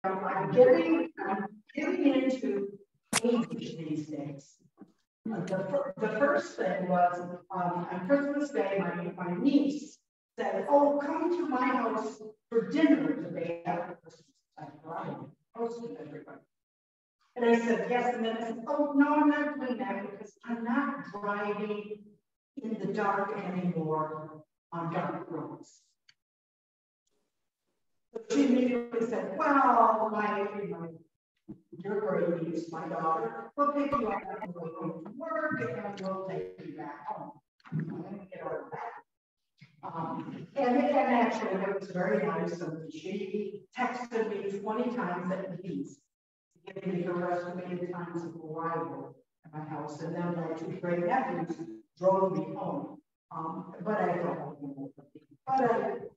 I'm getting into age these days. The first thing was on Christmas Day, my niece said, "Oh, come to my house for dinner the day after Christmas." I said, "Well, I hosted everybody." And I said, "Yes." And then I said, "Oh, no, I'm not doing that because I'm not driving in the dark anymore on dark roads." So she immediately said, "Well, your grandniece, my daughter, will pick you up on the way home from work and we'll take you back home." Get over that. And actually, it was very nice. And she texted me 20 times at least, giving me her estimated times of arrival at my house. And then my two great nephews drove me home. But I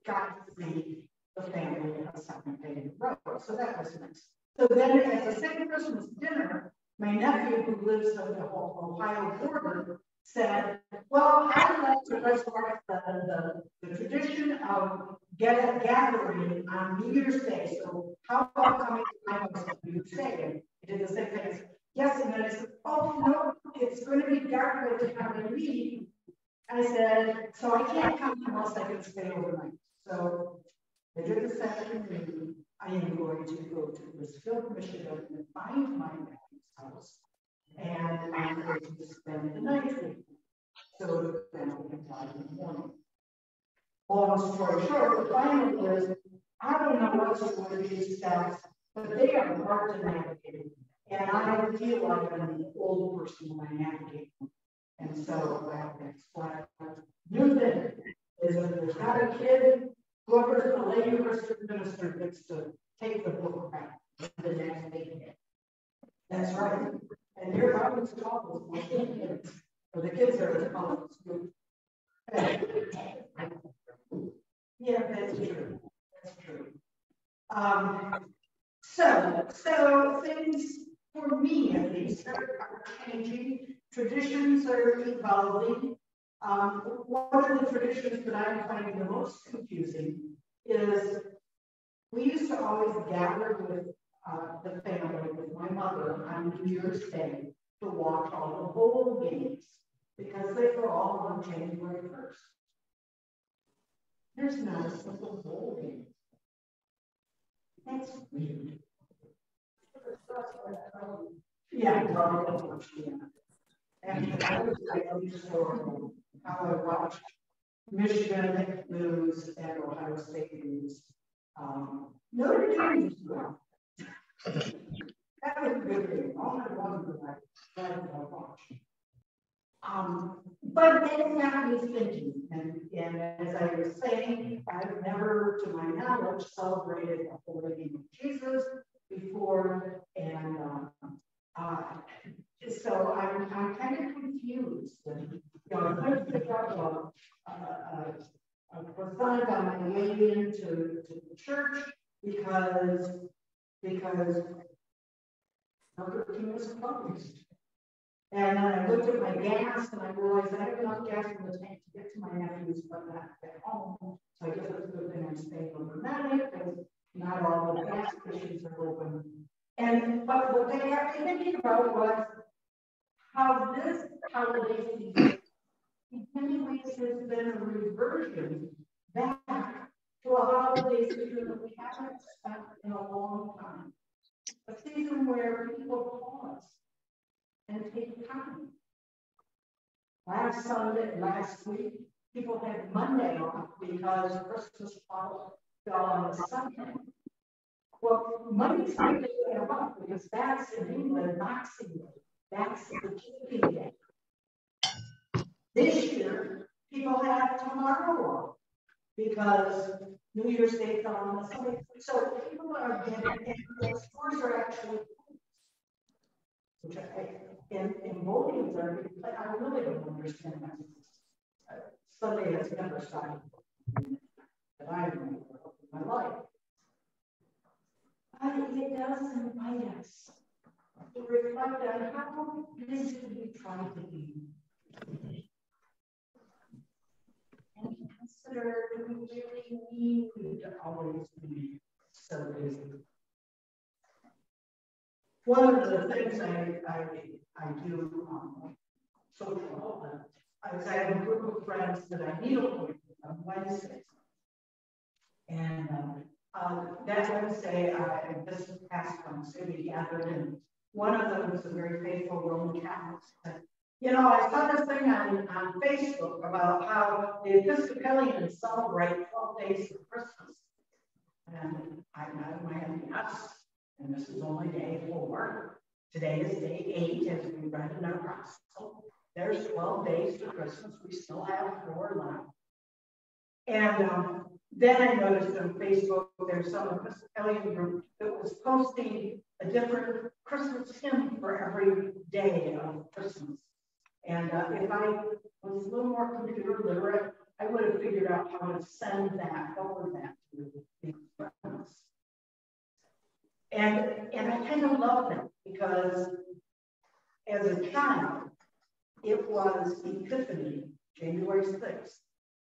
got to see the family on second day in the road. So that was nice. So then at the same Christmas dinner, my nephew, who lives on the Ohio border, said, "Well, I'd like to resurrect the tradition of gathering on New Year's Day. So how about coming to my house on New Year's Day?" And he did the same thing. I said, "Yes." And then I said, "Oh, no, it's going to be dark by the time I leave." I said, "So I can't come unless I can stay overnight." So later this afternoon, I am going to go to Bristol, Michigan, and find my nephew's house. And I'm going to spend the night with him. So then I can fly in the morning. Long story short, the final is, I don't know what's going to be steps, but they are hard to navigate. And I feel like I'm an old person when I navigate them. And so that's what new thing is, if there's not a kid, whoever's the lady Christian minister gets to take the book back the next day. That's right. And your Bible scholars, the kids are at college school. Yeah, that's true. That's true. So things for me at least are changing. Traditions are evolving. One of the traditions that I'm finding the most confusing is we used to always gather with the family, with my mother on New Year's Day to watch all the bowl games because they were all on January 1st. There's not a single bowl game. That's weird. Yeah, and I was for how I watched Michigan news and Ohio State news. Notre Dame was well. That was a good thing. All I wanted was that I watched. But it got me thinking, and as I was saying, I've never, to my knowledge, celebrated a holy name of Jesus before, and so I'm kind of confused. And, I picked up a croissant on my way into the church because Burger King was closed. And then I looked at my gas and I realized I have enough gas in the tank to get to my nephew's, but not get home. So I guess it's a good thing I'm staying overnight because not all the gas stations are open. But what they got me thinking about was how this holiday season in many ways has been a reversion back to a holiday season that we haven't spent in a long time. A season where people pause and take time. Last week, people had Monday off because Christmas fell on a Sunday. Well, Monday's not going to go off because that's in England, Boxing Day. That's the Keeping Day. This year, people have tomorrow off because New Year's Day fell on a Sunday. So people are getting, and stores are actually which in Bowling, I really don't understand that. Sunday has never started that I remember in my life. But it does invite us to reflect on how busy we try to be. And consider, do we really need to always be so busy? one of the things I do social is I have a group of friends that I needlepoint with on Wednesdays. And that Wednesday, this past Wednesday, we gathered, and one of them was a very faithful Roman Catholic. Said, you know, I saw this thing on Facebook about how the Episcopalians celebrate 12 days of Christmas. And I nodded my head, yes, and this is only day 4. Today is day 8, as we read in our gospel. There's 12 days to Christmas. We still have 4 left. And then I noticed on Facebook there's some Episcopalian group that was posting a different Christmas hymn for every day of Christmas. And if I was a little more computer literate, I would have figured out how to send that, forward that to the friends. And I kind of love that because as a child, it was Epiphany, January 6th,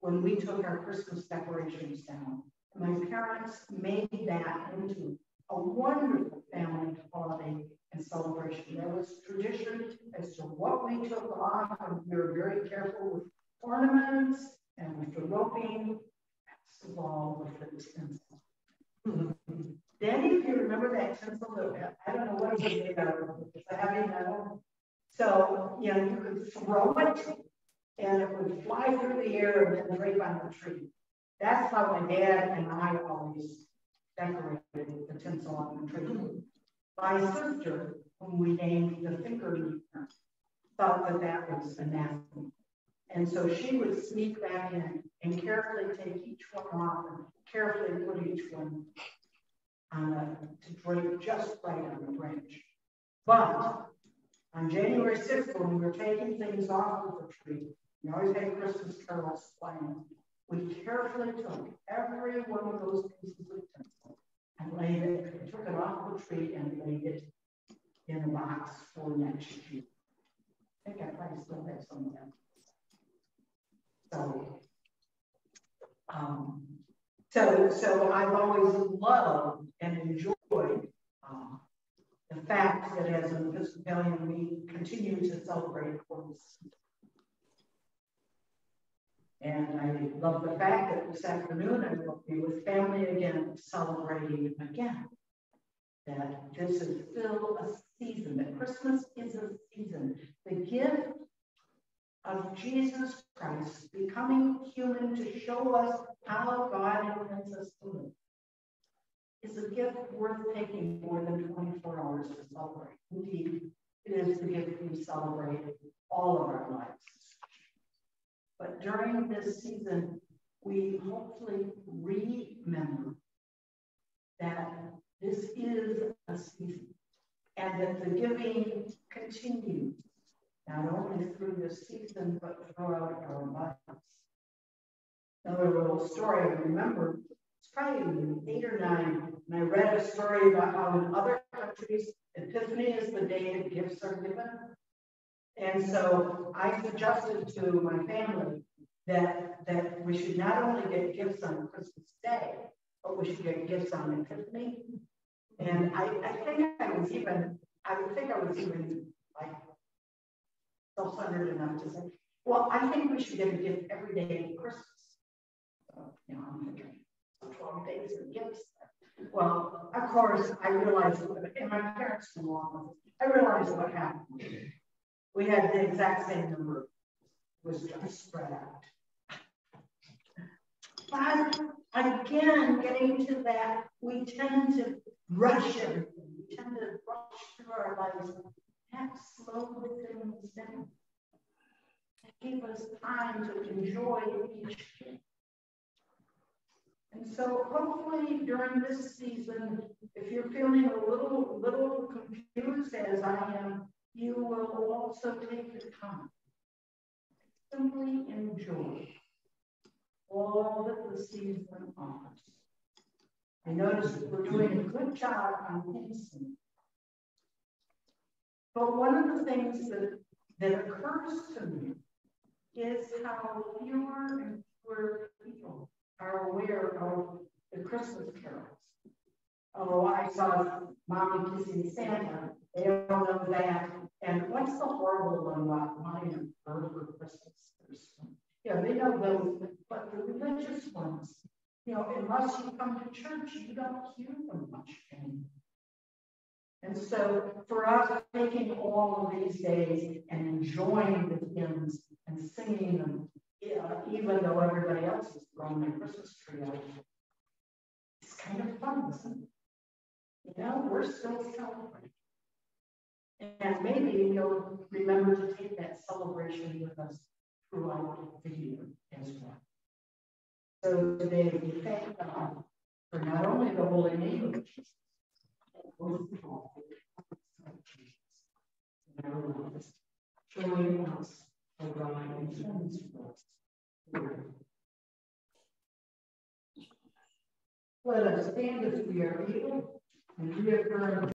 when we took our Christmas decorations down. My parents made that into a wonderful family holiday and celebration. There was tradition as to what we took off, and we were very careful with ornaments and with the roping, best of all with the tinsel. Danny, if you remember that tinsel, I don't know what it was made out of. It's a heavy metal. So, you know, you could throw it and it would fly through the air and then drape on the tree. That's how my dad and I always decorated the tinsel on the tree. My sister, whom we named the finger eater, thought that that was anathema. And so she would sneak back in and carefully take each one off and carefully put each one on to drape just right on the branch. But on January 6th, when we were taking things off of the tree, we always had Christmas carols playing. We carefully took every one of those pieces of tinsel and laid it, took it off the tree and laid it in a box for next year. I think I probably still have some of that. So I've always loved and enjoyed the fact that as an Episcopalian, we continue to celebrate Christmas. And I love the fact that this afternoon I will be with family again, celebrating again that this is still a season, that Christmas is a season. The gift of Jesus Christ becoming human to show us how God intends us to live is a gift worth taking more than 24 hours to celebrate. Indeed, it is the gift we celebrate all of our lives. But during this season, we hopefully remember that this is a season and that the giving continues, not only through this season, but throughout our lives. Another little story I remember, it's probably 8 or 9, and I read a story about how in other countries, Epiphany is the day that gifts are given. And so I suggested to my family that we should not only get gifts on Christmas Day, but we should get gifts on Epiphany. And I think I was even like self-centered enough to say, well, I think we should get a gift every day of Christmas. So, you know, I'm thinking 12 days of gifts. Well, of course, I realized, and my parents came along with it, I realized what happened. We had the exact same number, it was just spread out. But again, getting to that, we tend to rush everything. We tend to rush through our lives and slow things down. And give us time to enjoy each day. And so hopefully during this season, if you're feeling a little confused as I am, you will also take the time. Simply enjoy all that the season offers. I noticed that we're doing a good job on instinct. But one of the things that occurs to me is how fewer and fewer people are aware of the Christmas carols, oh, I saw mommy kissing Santa. They all know that. And what's the horrible one about wanting a bird for Christmas? Yeah, they know those, but the religious ones, you know, unless you come to church, you don't hear them much anymore. And so for us, taking all of these days and enjoying the hymns and singing them, even though everybody else is throwing their Christmas tree out, it's kind of fun, isn't it? You know, we're still celebrating. And maybe we'll remember to take that celebration with us throughout the year as well. So today we thank God for not only the holy name of Jesus, but most of all, the Jesus in our lives, showing us how God intends for us. Let us stand as we are able and reaffirm